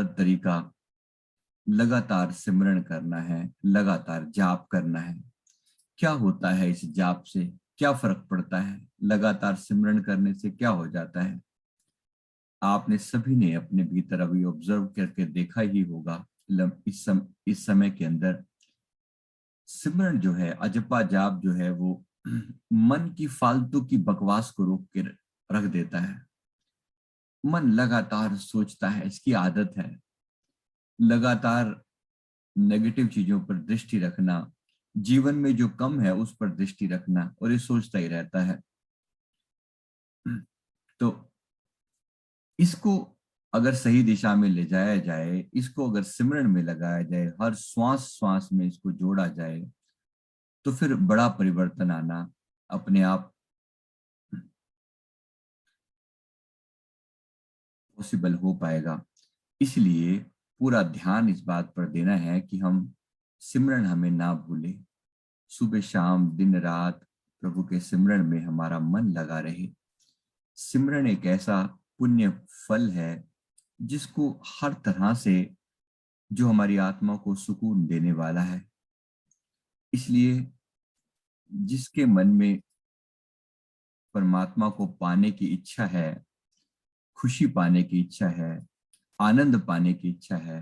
तरीका लगातार सिमरन करना है, लगातार जाप करना है। क्या होता है इस जाप से? क्या फर्क पड़ता है? लगातार सिमरन करने से क्या हो जाता है? आपने सभी ने अपने भीतर अभी ऑब्जर्व करके देखा ही होगा। इस समय के अंदर सिमरन जो है, अजपा जाप जो है, वो मन की फालतू की बकवास को रोक के रख देता है। मन लगातार सोचता है, इसकी आदत है लगातार नेगेटिव चीजों पर दृष्टि रखना, जीवन में जो कम है उस पर दृष्टि रखना, और ये सोचता ही रहता है। तो इसको अगर सही दिशा में ले जाया जाए, इसको अगर सिमरन में लगाया जाए, हर श्वास श्वास में इसको जोड़ा जाए, तो फिर बड़ा परिवर्तन आना अपने आप पॉसिबल हो पाएगा। इसलिए पूरा ध्यान इस बात पर देना है कि हम सिमरन हमें ना भूले। सुबह शाम दिन रात प्रभु के सिमरन में हमारा मन लगा रहे। सिमरन एक ऐसा पुण्य फल है जिसको हर तरह से, जो हमारी आत्मा को सुकून देने वाला है। इसलिए जिसके मन में परमात्मा को पाने की इच्छा है, खुशी पाने की इच्छा है, आनंद पाने की इच्छा है,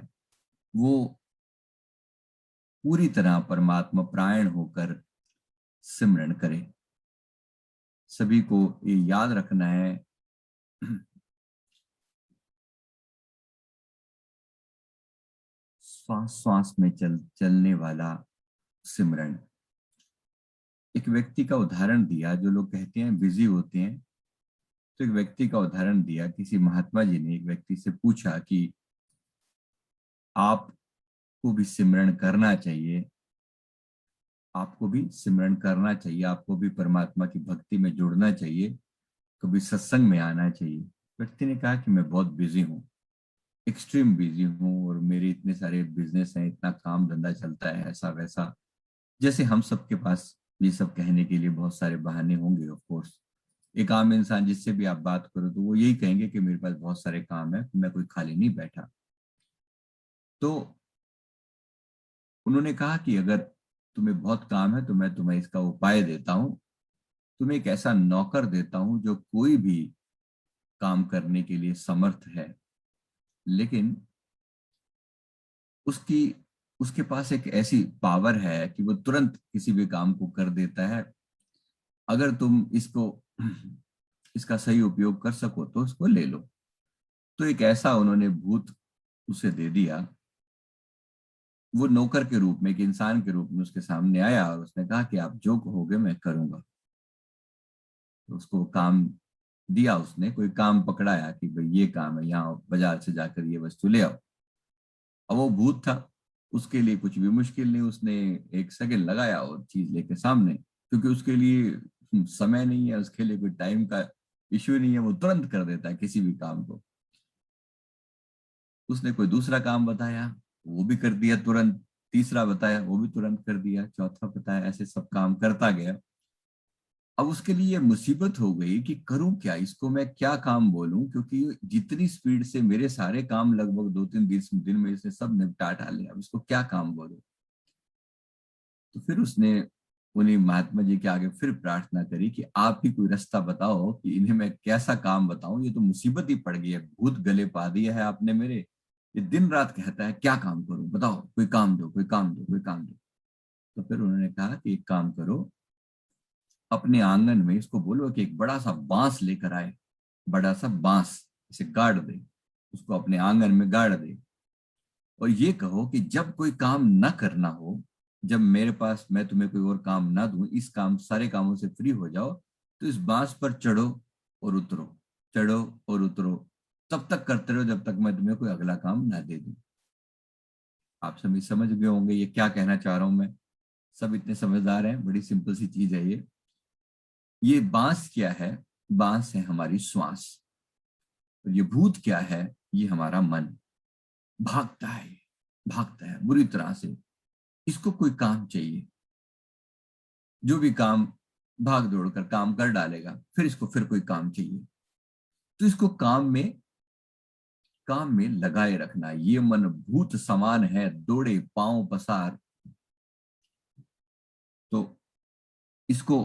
वो पूरी तरह परमात्मा प्रायण होकर सिमरन करे। सभी को ये याद रखना है, श्वास श्वास में चलने वाला सिमरन। एक व्यक्ति का उदाहरण दिया, जो लोग कहते हैं बिजी होते हैं, तो एक व्यक्ति का उदाहरण दिया। किसी महात्मा जी ने एक व्यक्ति से पूछा कि आपको भी सिमरन करना चाहिए, आपको भी सिमरन करना चाहिए, आपको भी परमात्मा की भक्ति में जुड़ना चाहिए, कभी सत्संग में आना चाहिए। व्यक्ति ने कहा कि मैं बहुत बिजी हूँ, एक्सट्रीम बिजी हूँ, और मेरे इतने सारे बिजनेस हैं, इतना काम धंधा चलता है, ऐसा वैसा। जैसे हम सबके पास ये सब कहने के लिए बहुत सारे बहाने होंगे ऑफ कोर्स। एक आम इंसान जिससे भी आप बात करो तो वो यही कहेंगे कि मेरे पास बहुत सारे काम है, मैं कोई खाली नहीं बैठा। तो उन्होंने कहा कि अगर तुम्हें बहुत काम है तो मैं तुम्हें इसका उपाय देता हूँ। तुम्हें एक ऐसा नौकर देता हूँ जो कोई भी काम करने के लिए समर्थ है, लेकिन उसकी उसके पास एक ऐसी पावर है कि वो तुरंत किसी भी काम को कर देता है। अगर तुम इसका सही उपयोग कर सको तो इसको ले लो। तो एक ऐसा उन्होंने भूत उसे दे दिया। वो नौकर के रूप में, एक इंसान के रूप में उसके सामने आया और उसने कहा कि आप जो कहोगे मैं करूंगा। तो उसको काम दिया, उसने कोई काम पकड़ाया कि भाई ये काम है, यहाँ बाजार से जाकर ये वस्तु ले आओ। अब वो भूत था, उसके लिए कुछ भी मुश्किल नहीं, उसने एक सेकंड लगाया और चीज लेके सामने, क्योंकि उसके लिए समय नहीं है, उसके लिए कोई टाइम का इश्यू नहीं है, वो तुरंत कर देता है किसी भी काम को। उसने कोई दूसरा काम बताया, वो भी कर दिया तुरंत। तीसरा बताया, वो भी तुरंत कर दिया। चौथा बताया, ऐसे सब काम करता गया। अब उसके लिए ये मुसीबत हो गई कि करूं क्या, इसको मैं क्या काम बोलूं, क्योंकि जितनी स्पीड से मेरे सारे काम लगभग 2-3 दिन में इसने सब निपटा डाले, अब इसको क्या काम बोलूं। तो फिर उसने उन्हीं महात्मा जी के आगे फिर प्रार्थना करी कि आप ही कोई रास्ता बताओ कि इन्हें मैं कैसा काम बताऊं, ये तो मुसीबत ही पड़ गई है, भूत गले पा दिया है आपने मेरे। ये दिन रात कहता है क्या काम करूं, बताओ, कोई काम दो, कोई काम दो, कोई काम दो। तो फिर उन्होंने कहा कि एक काम करो, अपने आंगन में इसको बोलो कि एक बड़ा सा बांस लेकर आए। बड़ा सा बांस इसे गाड़ दे, उसको अपने आंगन में गाड़ दे, और ये कहो कि जब कोई काम ना करना हो, जब मेरे पास, मैं तुम्हें कोई और काम ना दूं, इस काम सारे कामों से फ्री हो जाओ, तो इस बांस पर चढ़ो और उतरो, चढ़ो और उतरो, तब तक करते रहो जब तक मैं तुम्हें कोई अगला काम ना दे दूं। आप सभी समझ गए होंगे ये क्या कहना चाह रहा हूं मैं। सब इतने समझदार हैं, बड़ी सिंपल सी चीज है ये। ये बांस क्या है? बांस है हमारी श्वास। और ये भूत क्या है? ये हमारा मन। भागता है, भागता है बुरी तरह से। इसको कोई काम चाहिए, जो भी काम, भाग दौड़ कर काम कर डालेगा, फिर इसको फिर कोई काम चाहिए। तो इसको काम में काम में लगाए रखना। ये मन भूत समान है, दौड़े पांव पसार। तो इसको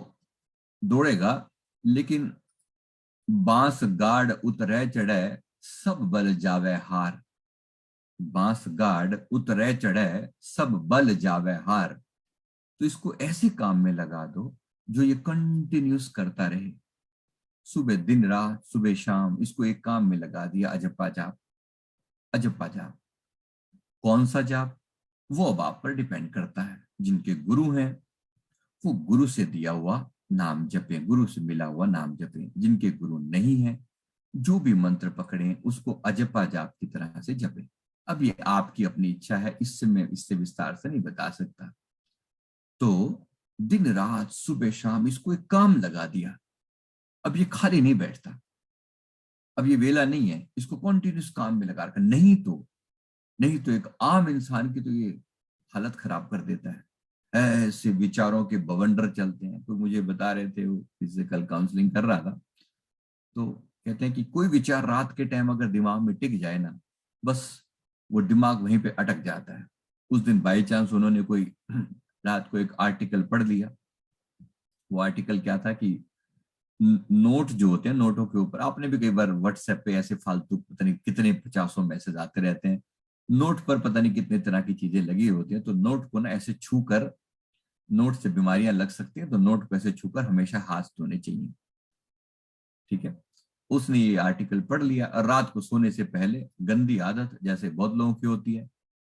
दौड़ेगा, लेकिन बांस गाड़ उतरे चढ़े, सब बल जावे हार। बांस गाड़ उतरे चढ़े, सब बल जावे हार। तो इसको ऐसे काम में लगा दो जो ये कंटिन्यूस करता रहे, सुबह दिन रात, सुबह शाम। इसको एक काम में लगा दिया, अजप्पा जाप। अजप्पा जाप कौन सा जाप, वो अब आप पर डिपेंड करता है। जिनके गुरु हैं वो गुरु से दिया हुआ नाम जपें, गुरु से मिला हुआ नाम जपें। जिनके गुरु नहीं है, जो भी मंत्र पकड़े उसको अजपा जाप की तरह से जपें। अब ये आपकी अपनी इच्छा है, इससे मैं इससे विस्तार से नहीं बता सकता। तो दिन रात सुबह शाम इसको एक काम लगा दिया। अब ये खाली नहीं बैठता, अब ये वेला नहीं है, इसको कॉन्टिन्यूस काम में लगा रखा। नहीं तो एक आम इंसान की तो ये हालत खराब कर देता है। ऐसे विचारों के बवंडर चलते हैं। तो मुझे बता रहे थे, वो इससे कल काउंसलिंग कर रहा था, तो कहते हैं कि कोई विचार रात के टाइम अगर दिमाग में टिक जाए ना, बस वो दिमाग वहीं पे अटक जाता है। उस दिन बाई चांस उन्होंने कोई रात को एक आर्टिकल पढ़ लिया। वो आर्टिकल क्या था कि नोट जो होते हैं, नोटों के ऊपर आपने भी कई बार व्हाट्सएप पे ऐसे फालतू पता नहीं कितने 50 मैसेज आते रहते हैं। नोट पर पता नहीं कितने तरह की चीजें लगी होती हैं। तो नोट को ना ऐसे छू कर, नोट से बीमारियां लग सकती हैं, तो नोट को ऐसे छूकर हमेशा हाथ धोने चाहिए। ठीक है। उसने ये आर्टिकल पढ़ लिया और रात को सोने से पहले, गंदी आदत जैसे बहुत लोगों की होती है,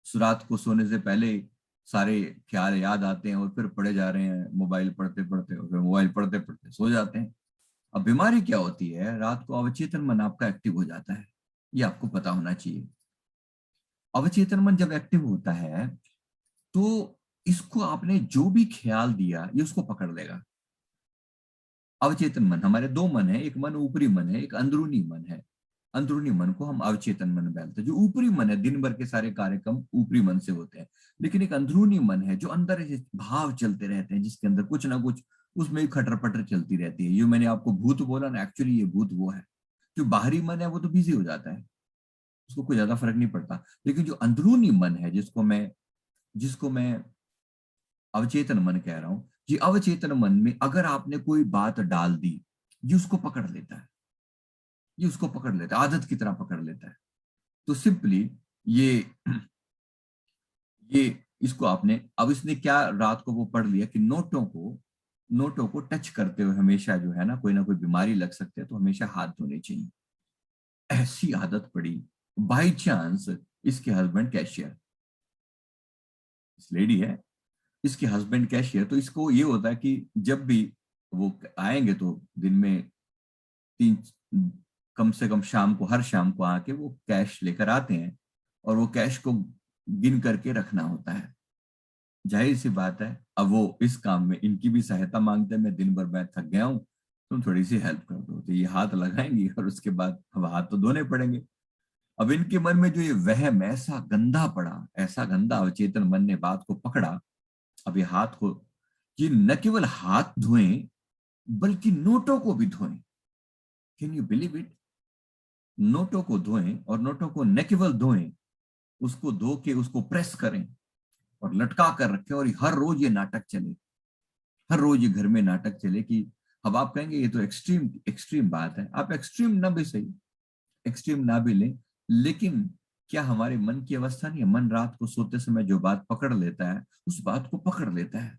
रात को सोने से पहले सारे ख्याल याद आते हैं और फिर पढ़े जा रहे हैं मोबाइल पढ़ते पढ़ते, और फिर मोबाइल पढ़ते पढ़ते सो जाते हैं। अब बीमारी क्या होती है, रात को अवचेतन मन आपका एक्टिव हो जाता है। ये आपको पता होना चाहिए। अवचेतन मन जब एक्टिव होता है तो इसको आपने जो भी ख्याल दिया ये उसको पकड़ लेगा। अवचेतन मन, हमारे दो मन है, एक मन ऊपरी मन है, एक अंदरूनी मन है। अंदरूनी मन को हम अवचेतन मन बोलते हैं। जो ऊपरी मन है, दिन भर के सारे कार्यक्रम ऊपरी मन से होते हैं। लेकिन एक अंदरूनी मन है जो अंदर ऐसे भाव चलते रहते हैं, जिसके अंदर कुछ ना कुछ उसमें खटर पटर चलती रहती है। ये मैंने आपको भूत बोला ना, एक्चुअली ये भूत वो है। जो बाहरी मन है वो तो बिजी हो जाता है, उसको कोई ज्यादा फर्क नहीं पड़ता। लेकिन जो अंदरूनी मन है, जिसको मैं अवचेतन मन कह रहा हूं, ये अवचेतन मन में अगर आपने कोई बात डाल दी, ये उसको पकड़ लेता है। ये उसको पकड़ लेता है, आदत की तरह पकड़ लेता है। तो सिंपली ये ये इसको आपने, अब इसने क्या रात को वो पढ़ लिया कि नोटों को टच करते हुए हमेशा जो है ना कोई बीमारी लग सकती है, तो हमेशा हाथ धोने चाहिए। ऐसी आदत पड़ी। बाई चांस इसके हस्बैंड कैशियर, इस लेडी है, इसके हस्बैंड कैशियर, तो इसको ये होता है कि जब भी वो आएंगे तो दिन में तीन, कम से कम शाम को, हर शाम को आके वो कैश लेकर आते हैं और वो कैश को गिन करके रखना होता है। जाहिर सी बात है, अब वो इस काम में इनकी भी सहायता मांगते हैं। मैं दिन भर मैं थक गया हूँ, तुम थोड़ी सी हेल्प कर दो। तो ये हाथ लगाएंगी और उसके बाद अब हाथ तो धोने पड़ेंगे। अब इनके मन में जो ये वहम ऐसा गंदा पड़ा, ऐसा गंदा अवचेतन मन ने बात को पकड़ा। अब ये हाथ को, ये न केवल हाथ धोएं बल्कि नोटों को भी धोएं। Can you believe it? नोटों को धोएं, और नोटों को न केवल धोएं, उसको धो के उसको प्रेस करें और लटका कर रखें। और हर रोज ये नाटक चले, हर रोज ये घर में नाटक चले कि अब आप कहेंगे ये तो एक्सट्रीम एक्सट्रीम बात है। आप एक्सट्रीम ना भी सही, एक्सट्रीम ना भी लें, लेकिन क्या हमारे मन की अवस्था नहीं है? मन रात को सोते समय जो बात पकड़ लेता है, उस बात को पकड़ लेता है।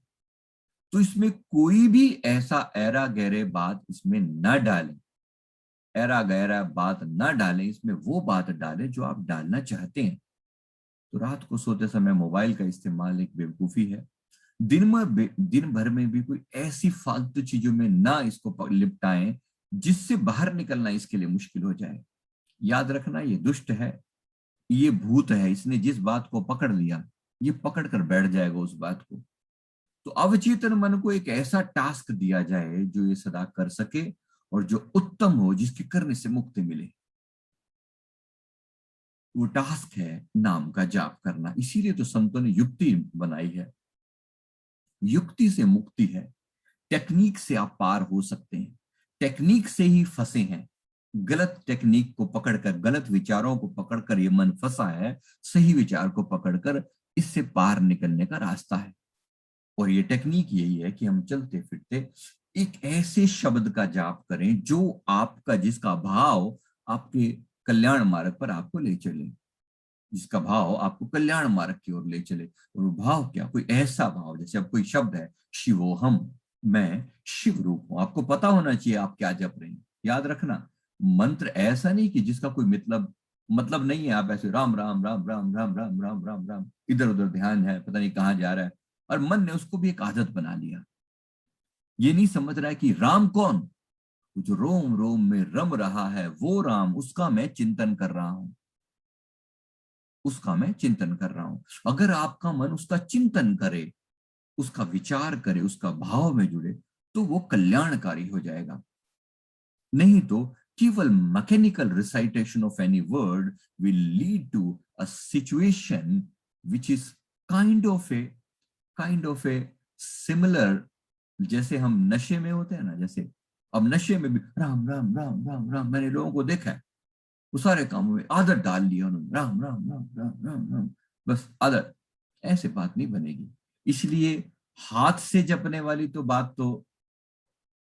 तो इसमें कोई भी ऐसा ऐरा गहरे बात इसमें न डालें, ऐरा गहरा बात न डालें। इसमें वो बात डालें जो आप डालना चाहते हैं। तो रात को सोते समय मोबाइल का इस्तेमाल एक बेवकूफी है। दिन भर में भी कोई ऐसी फालतू चीजों में ना इसको लिपटाएं जिससे बाहर निकलना इसके लिए मुश्किल हो जाए। याद रखना, ये दुष्ट है, ये भूत है। इसने जिस बात को पकड़ लिया, ये पकड़ कर बैठ जाएगा उस बात को। तो अवचेतन मन को एक ऐसा टास्क दिया जाए जो ये सदा कर सके और जो उत्तम हो, जिसके करने से मुक्ति मिले। वो टास्क है नाम का जाप करना। इसीलिए तो संतों ने युक्ति बनाई है। युक्ति से मुक्ति है। टेक्निक से आप पार हो सकते हैं, टेक्निक से ही फंसे हैं। गलत टेक्निक को पकड़कर, गलत विचारों को पकड़कर ये मन फंसा है, सही विचार को पकड़कर इससे पार निकलने का रास्ता है। और ये टेक्निक यही है कि हम चलते फिरते एक ऐसे शब्द का जाप करें जो आपका, जिसका भाव आपके कल्याण मार्ग पर आपको ले चले, जिसका भाव आपको कल्याण मार्ग की ओर ले चले। और वो भाव क्या, कोई ऐसा भाव, जैसे अब कोई शब्द है शिवोहम, मैं शिव रूप हूं। आपको पता होना चाहिए आप क्या जप रहे हैं। याद रखना, मंत्र ऐसा नहीं कि जिसका कोई मतलब नहीं है। आप ऐसे राम राम राम राम राम राम राम राम राम, इधर उधर ध्यान है, पता नहीं कहाँ जा रहा है, और मन ने उसको भी एक आदत बना लिया। ये नहीं समझ रहा है कि राम कौन, जो रोम रोम में रम रहा है वो राम, उसका मैं चिंतन कर रहा हूं, उसका मैं चिंतन कर रहा हूं। अगर आपका मन उसका चिंतन करे, उसका विचार करे, उसका भाव में जुड़े, तो वो कल्याणकारी हो जाएगा। नहीं तो केवल mechanical recitation of any word will lead to a situation which is kind of a similar, जैसे हम नशे में होते हैं ना, जैसे अब नशे में भी राम राम राम राम राम, मैंने लोगों को देखा है, वो सारे कामों में आदत डाल लिया उन्होंने, राम राम राम राम राम राम, बस आदत। ऐसे बात नहीं बनेगी। इसलिए हाथ से जपने वाली तो बात तो